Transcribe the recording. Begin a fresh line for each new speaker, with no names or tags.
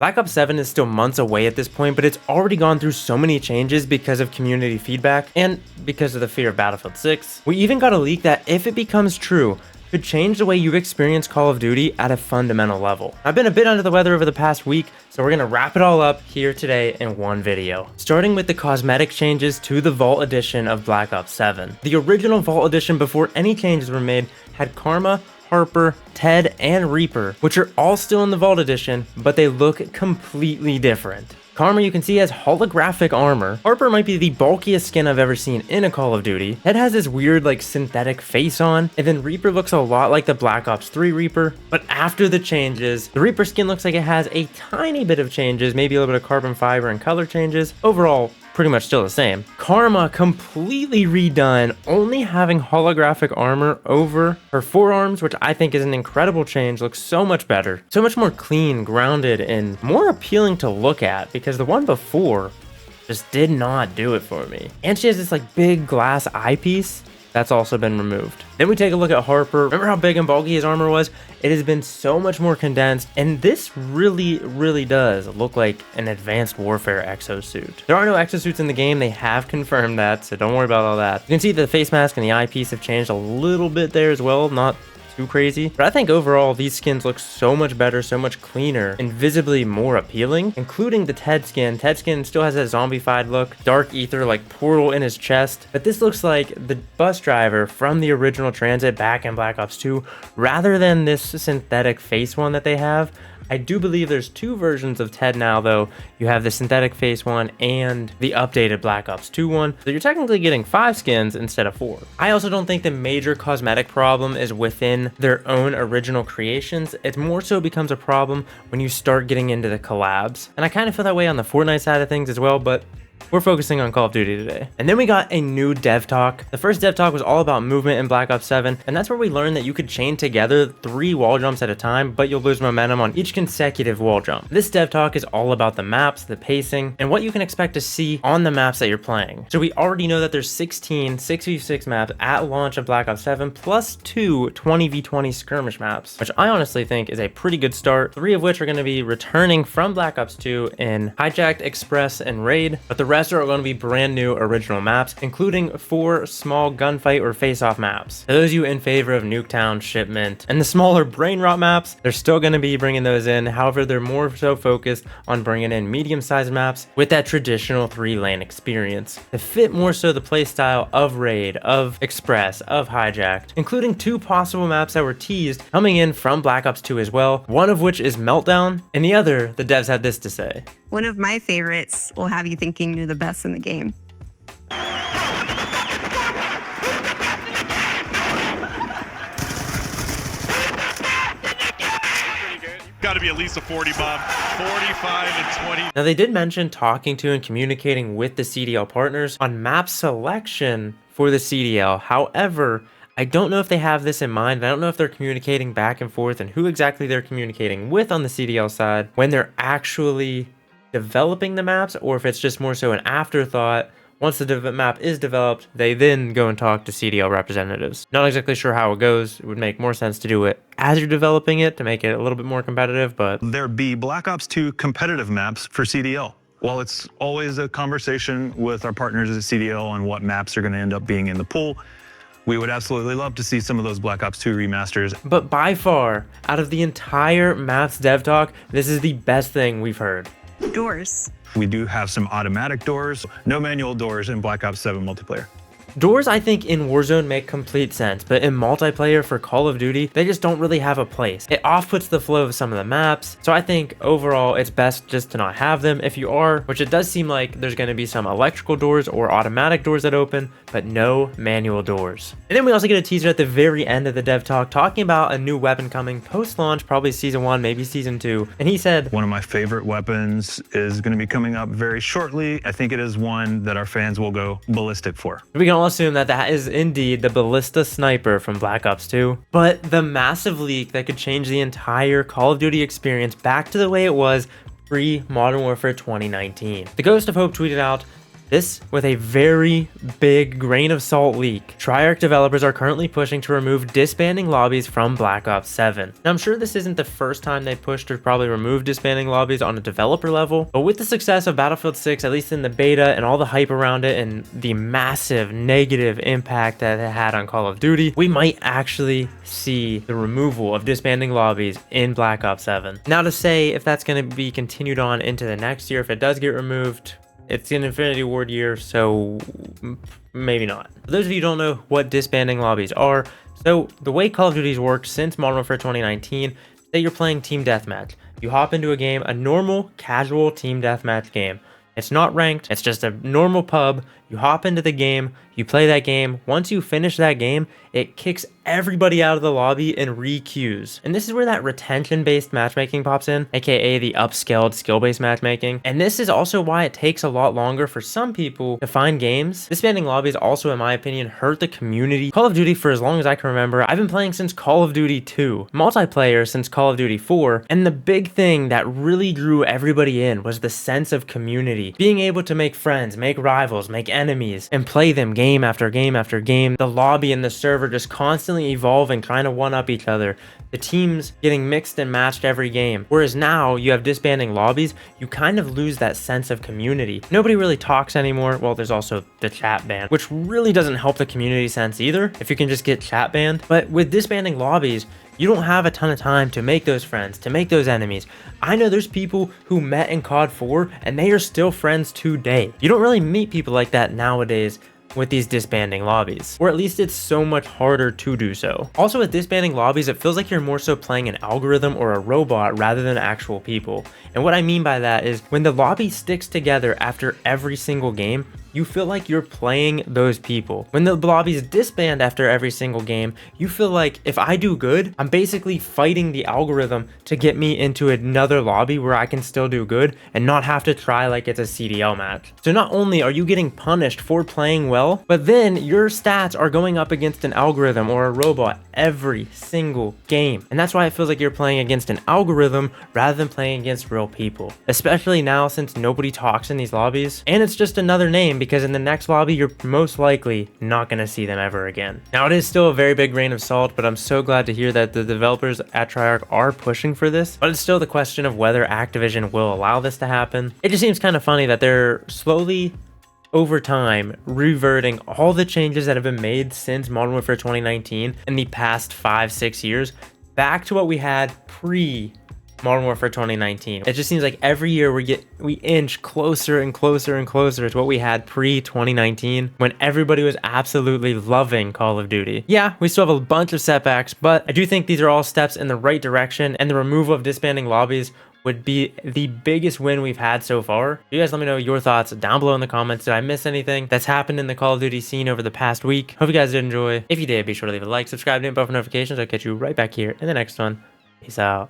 Black Ops 7 is still months away at this point, but it's already gone through so many changes because of community feedback and because of the fear of Battlefield 6. We even got a leak that, if it becomes true, could change the way you experience Call of Duty at a fundamental level. I've been a bit under the weather over the past week, so we're gonna wrap it all up here today in one video. Starting with the cosmetic changes to the Vault Edition of Black Ops 7. The original Vault Edition, before any changes were made, had Karma, Harper, Ted, and Reaper, which are all still in the Vault Edition, but they look completely different. Karma, you can see, has holographic armor. Harper might be the bulkiest skin I've ever seen in a Call of Duty. Ted has this weird like synthetic face on, and then Reaper looks a lot like the Black Ops 3 Reaper. But after the changes, the Reaper skin looks like it has a tiny bit of changes, maybe a little bit of carbon fiber and color changes. Overall, pretty much still the same. Karma completely redone, only having holographic armor over her forearms, which I think is an incredible change. Looks so much better, so much more clean, grounded, and more appealing to look at, because the one before just did not do it for me. And she has this like big glass eyepiece that's also been removed. Then we take a look at Harper. Remember how big and bulky his armor was? It has been so much more condensed, and this really does look like an advanced warfare exosuit. There are no exosuits in the game. They have confirmed that, so don't worry about all that. You can see the face mask and the eyepiece have changed a little bit there as well, not too crazy, but I think overall these skins look so much better, so much cleaner, and visibly more appealing, including the Ted skin. Ted skin still has that zombified look, dark ether like portal in his chest, but this looks like the bus driver from the original Transit back in Black Ops 2 rather than this synthetic face one that they have. I do believe there's two versions of Ted now, though. You have the synthetic face one and the updated Black Ops 2 one. So you're technically getting 5 skins instead of 4. I also don't think the major cosmetic problem is within their own original creations. It more so becomes a problem when you start getting into the collabs. And I kind of feel that way on the Fortnite side of things as well, but we're focusing on Call of Duty today. And then we got a new dev talk. The first dev talk was all about movement in Black Ops 7, and that's where we learned that you could chain together 3 wall jumps at a time, but you'll lose momentum on each consecutive wall jump. This dev talk is all about the maps, the pacing, and what you can expect to see on the maps that you're playing. So we already know that there's 16 6v6 maps at launch of Black Ops 7, plus 2 20v20 skirmish maps, which I honestly think is a pretty good start, 3 of which are going to be returning from Black Ops 2 in Hijacked, Express, and Raid, but the rest are going to be brand new original maps, including 4 small gunfight or face-off maps. For those of you in favor of Nuketown, Shipment, and the smaller brain rot maps, they're still going to be bringing those in. However, they're more so focused on bringing in medium-sized maps with that traditional 3-lane experience to fit more so the playstyle of Raid, of Express, of Hijacked, including 2 possible maps that were teased coming in from Black Ops 2 as well, one of which is Meltdown, and the other, the devs had this to say.
One of my favorites will have you thinking you're the best in the game.
Got to be at least a 40 bomb. 45 and 20.
Now they did mention talking to and communicating with the CDL partners on map selection for the CDL. However, I don't know if they have this in mind. I don't know if they're communicating back and forth and who exactly they're communicating with on the CDL side when they're actually developing the maps, or if it's just more so an afterthought. Once the map is developed, they then go and talk to CDL representatives. Not exactly sure how it goes. It would make more sense to do it as you're developing it to make it a little bit more competitive, but
there'd be Black Ops 2 competitive maps for CDL. While it's always a conversation with our partners at CDL on what maps are going to end up being in the pool, we would absolutely love to see some of those Black Ops 2 remasters.
But by far, out of the entire maps dev talk, this is the best thing we've heard.
Doors.
We do have some automatic doors, no manual doors in Black Ops 7 multiplayer.
Doors, I think, in Warzone make complete sense, but in multiplayer for Call of Duty, they just don't really have a place. It off-puts the flow of some of the maps, so I think overall it's best just to not have them. If you are, which it does seem like there's going to be some electrical doors or automatic doors that open, but no manual doors. And then we also get a teaser at the very end of the dev talk talking about a new weapon coming post-launch, probably season 1, maybe season 2, and he said,
one of my favorite weapons is going to be coming up very shortly. I think it is one that our fans will go ballistic for.
We can all assume that that is indeed the Ballista Sniper from Black Ops 2, but the massive leak that could change the entire Call of Duty experience back to the way it was pre-Modern Warfare 2019. The Ghost of Hope tweeted out, This with a very big grain of salt leak. Treyarch developers are currently pushing to remove disbanding lobbies from Black Ops 7. Now I'm sure this isn't the first time they pushed or probably removed disbanding lobbies on a developer level, but with the success of Battlefield 6, at least in the beta and all the hype around it and the massive negative impact that it had on Call of Duty, we might actually see the removal of disbanding lobbies in Black Ops 7. Now to say if that's going to be continued on into the next year, if it does get removed, it's an Infinity Ward year, so maybe not. For those of you who don't know what disbanding lobbies are, so the way Call of Duty's worked since Modern Warfare 2019, say you're playing Team Deathmatch. You hop into a game, a normal, casual Team Deathmatch game. It's not ranked, it's just a normal pub. You hop into the game, you play that game. Once you finish that game, it kicks everybody out of the lobby and re-queues. And this is where that retention-based matchmaking pops in, aka the upscaled skill-based matchmaking. And this is also why it takes a lot longer for some people to find games. Disbanding lobbies also, in my opinion, hurt the community. Call of Duty, for as long as I can remember, I've been playing since Call of Duty 2, multiplayer since Call of Duty 4, and the big thing that really drew everybody in was the sense of community. Being able to make friends, make rivals, make enemies, and play them game after game after game. The lobby and the server just constantly evolving, trying to one-up each other. The teams getting mixed and matched every game. Whereas now you have disbanding lobbies, you kind of lose that sense of community. Nobody really talks anymore. Well, there's also the chat ban, which really doesn't help the community sense either, if you can just get chat banned. But with disbanding lobbies, you don't have a ton of time to make those friends, to make those enemies. I know there's people who met in COD 4 and they are still friends today. You don't really meet people like that nowadays with these disbanding lobbies, or at least it's so much harder to do so. Also with disbanding lobbies, it feels like you're more so playing an algorithm or a robot rather than actual people. And what I mean by that is when the lobby sticks together after every single game, you feel like you're playing those people. When the lobbies disband after every single game, you feel like if I do good, I'm basically fighting the algorithm to get me into another lobby where I can still do good and not have to try like it's a CDL match. So not only are you getting punished for playing well, but then your stats are going up against an algorithm or a robot every single game. And that's why it feels like you're playing against an algorithm rather than playing against real people. Especially now since nobody talks in these lobbies, and it's just another name, because in the next lobby, you're most likely not going to see them ever again. Now, it is still a very big grain of salt, but I'm so glad to hear that the developers at Treyarch are pushing for this. But it's still the question of whether Activision will allow this to happen. It just seems kind of funny that they're slowly, over time, reverting all the changes that have been made since Modern Warfare 2019 in the past 5-6 years back to what we had pre Modern Warfare 2019. It just seems like every year we inch closer and closer and closer to what we had pre-2019 when everybody was absolutely loving Call of Duty. Yeah, we still have a bunch of setbacks, but I do think these are all steps in the right direction, and the removal of disbanding lobbies would be the biggest win we've had so far. You guys let me know your thoughts down below in the comments. Did I miss anything that's happened in the Call of Duty scene over the past week? Hope you guys did enjoy. If you did, be sure to leave a like, subscribe, and bell for notifications. I'll catch you right back here in the next one. Peace out.